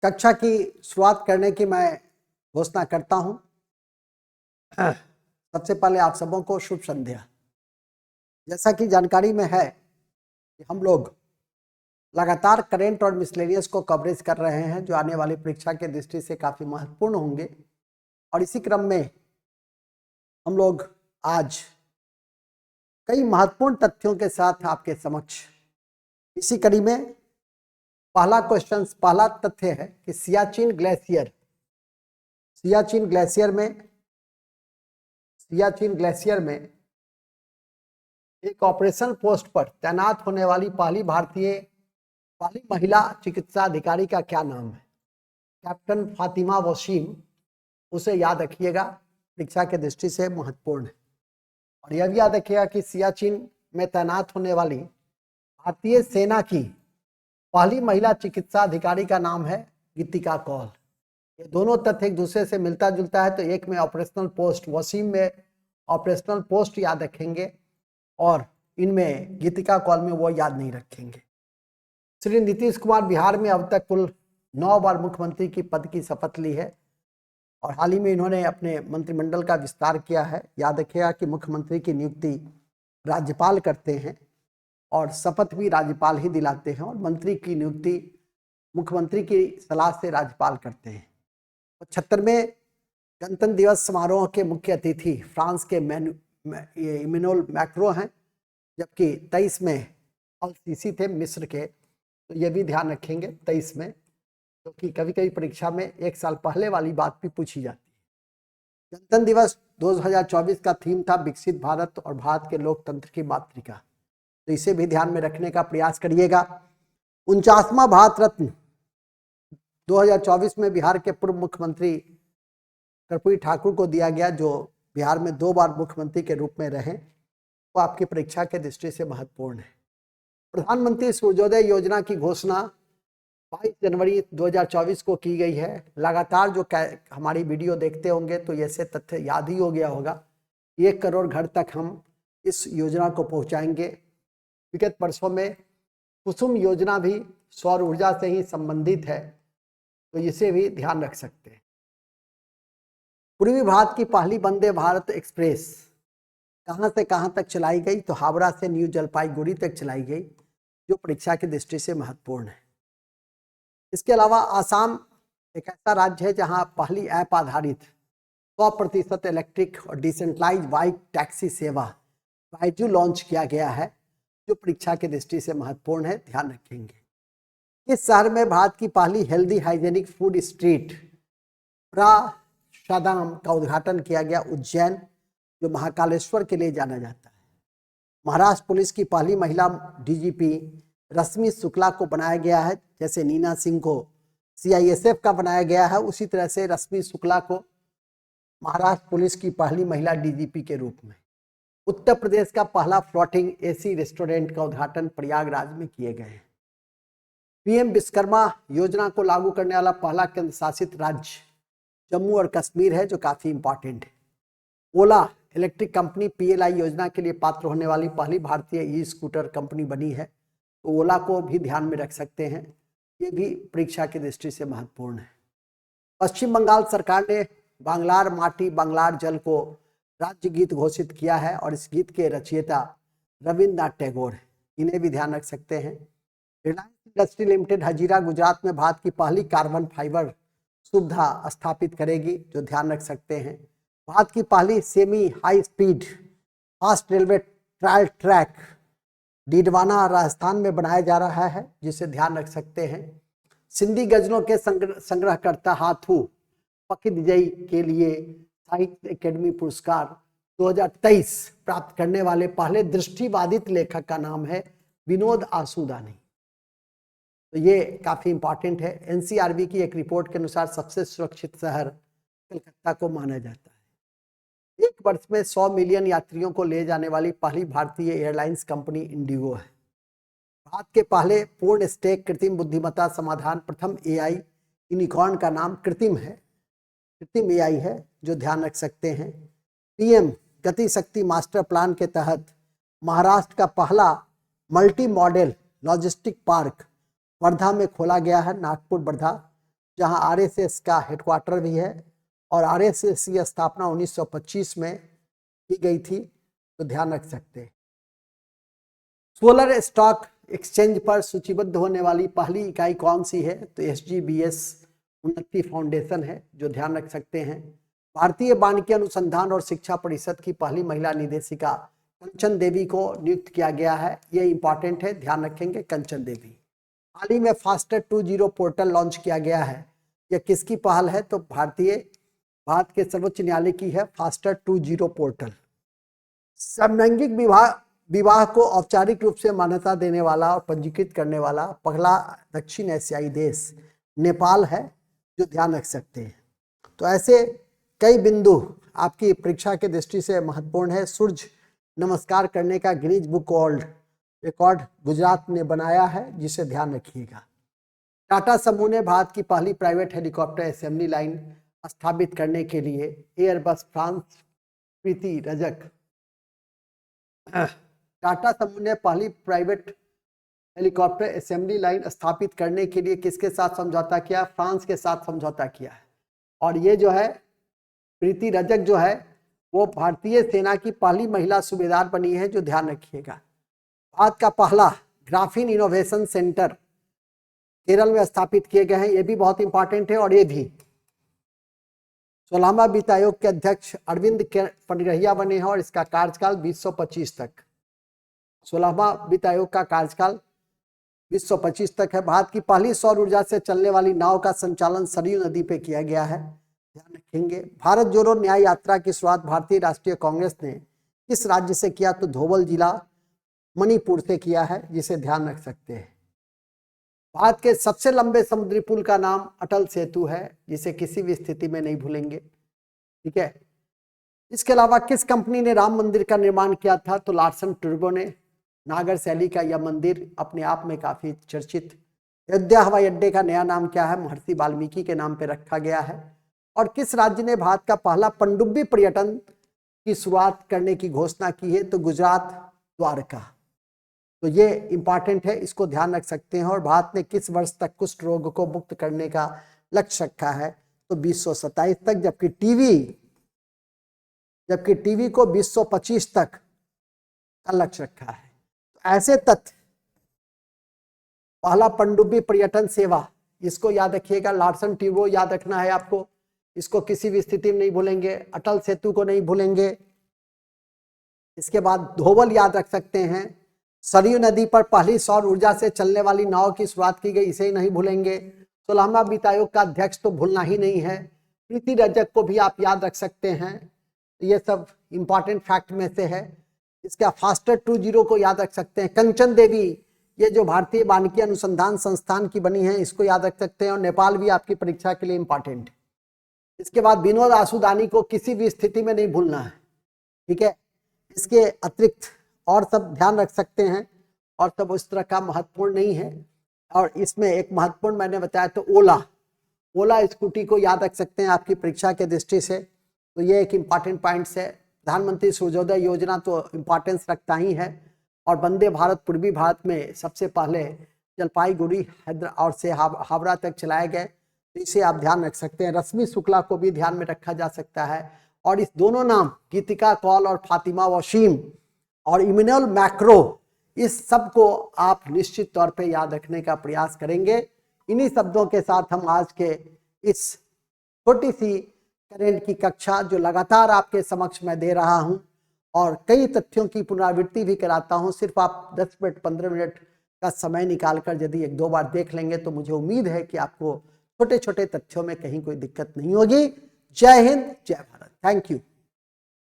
कक्षा की शुरुआत करने की मैं घोषणा करता हूं। सबसे पहले आप सबों को शुभ संध्या। जैसा कि जानकारी में है कि हम लोग लगातार करेंट और मिसलेनियस को कवरेज कर रहे हैं, जो आने वाली परीक्षा के दृष्टि से काफी महत्वपूर्ण होंगे। और इसी क्रम में हम लोग आज कई महत्वपूर्ण तथ्यों के साथ आपके समक्ष इसी कड़ी में पहला तथ्य है कि सियाचिन ग्लेशियर में एक ऑपरेशन पोस्ट पर तैनात होने वाली पहली महिला चिकित्सा अधिकारी का क्या नाम है? कैप्टन फातिमा वसीम। उसे याद रखिएगा, परीक्षा के दृष्टि से महत्वपूर्ण है। और यह भी याद रखिएगा कि सियाचिन में तैनात होने वाली भारतीय सेना की पहली महिला चिकित्सा अधिकारी का नाम है गीतिका कौल। ये दोनों तथ्य एक दूसरे से मिलता जुलता है, तो एक में ऑपरेशनल पोस्ट, वसीम में ऑपरेशनल पोस्ट याद रखेंगे और इनमें गीतिका कौल में वो याद नहीं रखेंगे। श्री नीतीश कुमार बिहार में अब तक कुल 9 बार मुख्यमंत्री की पद की शपथ ली है और हाल ही में इन्होंने अपने मंत्रिमंडल का विस्तार किया है। याद रखिएगा कि मुख्यमंत्री की नियुक्ति राज्यपाल करते हैं और शपथ भी राज्यपाल ही दिलाते हैं और मंत्री की नियुक्ति मुख्यमंत्री की सलाह से राज्यपाल करते हैं। 75वें गणतंत्र दिवस समारोह के मुख्य अतिथि फ्रांस के इमैनुअल मैक्रों हैं, जबकि 23 में अल सीसी थे मिस्र के। तो ये भी ध्यान रखेंगे 23 में, क्योंकि कभी कभी परीक्षा में एक साल पहले वाली बात भी पूछी जाती है। गणतंत्र दिवस 2024 का थीम था विकसित भारत और भारत के लोकतंत्र की मातृका, तो इसे भी ध्यान में रखने का प्रयास करिएगा। 49वां भारत रत्न 2024 में बिहार के पूर्व मुख्यमंत्री कर्पूरी ठाकुर को दिया गया, जो बिहार में 2 बार मुख्यमंत्री के रूप में रहे। वो आपकी परीक्षा के दृष्टि से महत्वपूर्ण है। प्रधानमंत्री सूर्योदय योजना की घोषणा 22 जनवरी 2024 को की गई है। लगातार जो हमारी वीडियो देखते होंगे तो ऐसे तथ्य याद ही हो गया होगा। 1 करोड़ घर तक हम इस योजना को पहुंचाएंगे। विगत वर्षों में कुसुम योजना भी सौर ऊर्जा से ही संबंधित है, तो इसे भी ध्यान रख सकते हैं। पूर्वी भारत की पहली वंदे भारत एक्सप्रेस कहां से कहां तक चलाई गई? तो हावड़ा से न्यू जलपाईगुड़ी तक चलाई गई, जो परीक्षा की दृष्टि से महत्वपूर्ण है। इसके अलावा आसाम एक ऐसा राज्य है जहां पहली ऐप आधारित 100% इलेक्ट्रिक और डिसेंट्रलाइज्ड बाइक टैक्सी सेवा बाइजू लॉन्च किया गया है, जो परीक्षा की दृष्टि से महत्वपूर्ण है, ध्यान रखेंगे। इस शहर में भारत की पहली हेल्दी हाइजेनिक फूड स्ट्रीट प्राशादाम का उद्घाटन किया गया, उज्जैन, जो महाकालेश्वर के लिए जाना जाता है। महाराष्ट्र पुलिस की पहली महिला डीजीपी रश्मि शुक्ला को बनाया गया है। जैसे नीना सिंह को सीआईएसएफ का बनाया गया है, उसी तरह से रश्मि शुक्ला को महाराष्ट्र पुलिस की पहली महिला डीजीपी के रूप में। उत्तर प्रदेश का पहला फ्लोटिंग एसी रेस्टोरेंट का उद्घाटन प्रयागराज में किए गए हैं। पीएम विश्वकर्मा योजना को लागू करने वाला पहला केंद्र शासित राज्य जम्मू और कश्मीर है, जो काफी इंपॉर्टेंट है। ओला इलेक्ट्रिक कंपनी पीएलआई योजना के लिए पात्र होने वाली पहली भारतीय ई स्कूटर कंपनी बनी है, तो ओला को भी ध्यान में रख सकते हैं। ये भी परीक्षा की दृष्टि से महत्वपूर्ण है। पश्चिम बंगाल सरकार ने बांग्लार माटी बांग्लार जल को राज्य गीत घोषित किया है और इस गीत के रचयिता रविन्द्रनाथ टैगोर है, इन्हें भी ध्यान रख सकते हैं। रिलायंस इंडस्ट्री लिमिटेड हजीरा गुजरात में भारत की पहली कार्बन फाइबर सुविधा स्थापित करेगी, जो ध्यान रख सकते हैं। भारत की पहली semi high speed fast railway trial track Didwana Rajasthan में बनाया जा रहा है, जिसे ध्यान रख सकते हैं। सिंधी गजलों के संग्रहकर्ता हाथू पकिदजई के लिए साहित्य अकेडमी पुरस्कार 2023 प्राप्त करने वाले पहले दृष्टिबाधित लेखक का नाम है विनोद आसूदानी, तो ये काफी इंपॉर्टेंट है। एनसीआरबी की एक रिपोर्ट के अनुसार सबसे सुरक्षित शहर कलकत्ता को माना जाता है। एक वर्ष में 100 मिलियन यात्रियों को ले जाने वाली पहली भारतीय एयरलाइंस कंपनी इंडिगो है। भारत के पहले पूर्ण स्टैक कृत्रिम बुद्धिमत्ता समाधान प्रथम एआई यूनिकॉर्न का नाम कृत्रिम एआई है, जो ध्यान रख सकते हैं। पीएम गति शक्ति मास्टर प्लान के तहत महाराष्ट्र का पहला multi modal logistic park Wardha में खोला गया है, नागपुर वर्धा, जहां आरएसएस का हेडक्वार्टर भी है और आरएसएस की स्थापना 1925 में की गई थी, तो ध्यान रख सकते हैं। सोलर स्टॉक एक्सचेंज पर सूचीबद्ध होने वाली पहली इकाई कौन सी है? तो SGBS उन्नति फाउंडेशन है, जो ध्यान रख सकते हैं। भारतीय वानिकी अनुसंधान और शिक्षा परिषद की पहली महिला निदेशिका कंचन देवी को नियुक्त किया गया है, ये इंपॉर्टेंट है, ध्यान रखेंगे, कंचन देवी। हाल ही में फास्टर 20 पोर्टल लॉन्च किया गया है, यह किसकी पहल है? तो भारत के सर्वोच्च न्यायालय की है फास्टर 20 पोर्टल। समलैंगिक विवाह को औपचारिक रूप से मान्यता देने वाला और पंजीकृत करने वाला पहला दक्षिण एशियाई देश नेपाल है, जो ध्यान रख सकते हैं। तो ऐसे कई बिंदु आपकी परीक्षा के दृष्टि से महत्वपूर्ण है। सूर्य नमस्कार करने का Guinness book world record Gujarat ने बनाया है, जिसे ध्यान रखिएगा। टाटा समूह ने भारत की पहली प्राइवेट हेलीकॉप्टर असेंबली लाइन स्थापित करने के लिए एयरबस फ्रांस प्रीति रजक टाटा समूह ने पहली प्राइवेट हेलीकॉप्टर असेंबली लाइन स्थापित करने के लिए किसके साथ समझौता किया? फ्रांस के साथ समझौता किया है। और ये जो है प्रीति रजक जो है वो भारतीय सेना की पहली महिला सूबेदार बनी है, जो ध्यान रखिएगा। भारत का पहला ग्राफीन इनोवेशन सेंटर केरल में स्थापित किए गए हैं, ये भी बहुत इंपॉर्टेंट है। और ये भी 16वां वित्त आयोग के अध्यक्ष अरविंद पनिरहिया बने हैं और इसका कार्यकाल 2025 तक। 16वां वित्त आयोग का कार्यकाल 2025 तक है। भारत की पहली सौर ऊर्जा से चलने वाली नाव का संचालन सरयू नदी पे किया गया है, ध्यान रखेंगे। भारत जोड़ो न्याय यात्रा की शुरुआत भारतीय राष्ट्रीय कांग्रेस ने किस राज्य से किया? तो धोबल जिला मणिपुर से किया है, जिसे ध्यान रख सकते हैं। भारत के सबसे लंबे समुद्री पुल का नाम अटल सेतु है, जिसे किसी भी स्थिति में नहीं भूलेंगे, ठीक है। इसके अलावा किस कंपनी ने राम मंदिर का निर्माण किया था? तो लार्सन टूब्रो ने। नागर शैली का यह मंदिर अपने आप में काफी चर्चित। अयोध्या हवाई अड्डे का नया नाम क्या है? महर्षि वाल्मीकि के नाम पर रखा गया है। और किस राज्य ने भारत का पहला पनडुब्बी पर्यटन की शुरुआत करने की घोषणा की है? तो गुजरात, द्वारका। तो ये इंपॉर्टेंट है, इसको ध्यान रख सकते हैं। और भारत ने किस वर्ष तक कुष्ठ रोग को मुक्त करने का लक्ष्य रखा है? तो 2027 तक, जबकि टीवी को 2025 तक का लक्ष्य रखा है। तो ऐसे तथ्य, पहला पनडुब्बी पर्यटन सेवा, इसको याद रखिएगा। लार्सन टूब्रो याद रखना है आपको, इसको किसी भी स्थिति में नहीं भूलेंगे। अटल सेतु को नहीं भूलेंगे। इसके बाद धोबल याद रख सकते हैं। सरयू नदी पर पहली सौर ऊर्जा से चलने वाली नाव की शुरुआत की गई, इसे ही नहीं भूलेंगे। 16वां वित्त आयोग का अध्यक्ष तो भूलना ही नहीं है। प्रीति रजक को भी आप याद रख सकते हैं, ये सब इंपॉर्टेंट फैक्ट में से है। इसका फास्टर 20 को याद रख सकते हैं। कंचन देवी, ये जो भारतीय वानिकी अनुसंधान संस्थान की बनी है, इसको याद रख सकते हैं। और नेपाल भी आपकी परीक्षा के लिए इंपॉर्टेंट है। इसके बाद विनोद आसूदानी को किसी भी स्थिति में नहीं भूलना है, ठीक है। इसके अतिरिक्त और सब ध्यान रख सकते हैं, और सब उस तरह का महत्वपूर्ण नहीं है। और इसमें एक महत्वपूर्ण मैंने बताया, तो ओला स्कूटी को याद रख सकते हैं आपकी परीक्षा के दृष्टि से। तो ये एक इम्पॉर्टेंट पॉइंट्स है। प्रधानमंत्री सूर्योदय योजना तो इम्पॉर्टेंस रखता ही है। और वंदे भारत पूर्वी भारत में सबसे पहले जलपाईगुड़ी, हैदराबाद और से हावड़ा तक चलाए गए, तो इसे आप ध्यान रख सकते हैं। रश्मि शुक्ला को भी ध्यान में रखा जा सकता है। और इस दोनों नाम, गीतिका कौल और फातिमा वसीम और इमैनुअल मैक्रो, इस सब को आप निश्चित तौर पे याद रखने का प्रयास करेंगे। इन्हीं शब्दों के साथ हम आज के इस छोटी सी करेंट की कक्षा, जो लगातार आपके समक्ष मैं दे रहा हूं और कई तथ्यों की पुनरावृत्ति भी कराता हूं, सिर्फ आप 10 मिनट 15 मिनट का समय निकालकर यदि 1-2 बार देख लेंगे, तो मुझे उम्मीद है कि आपको छोटे छोटे तथ्यों में कहीं कोई दिक्कत नहीं होगी। जय हिंद, जय भारत। Thank you.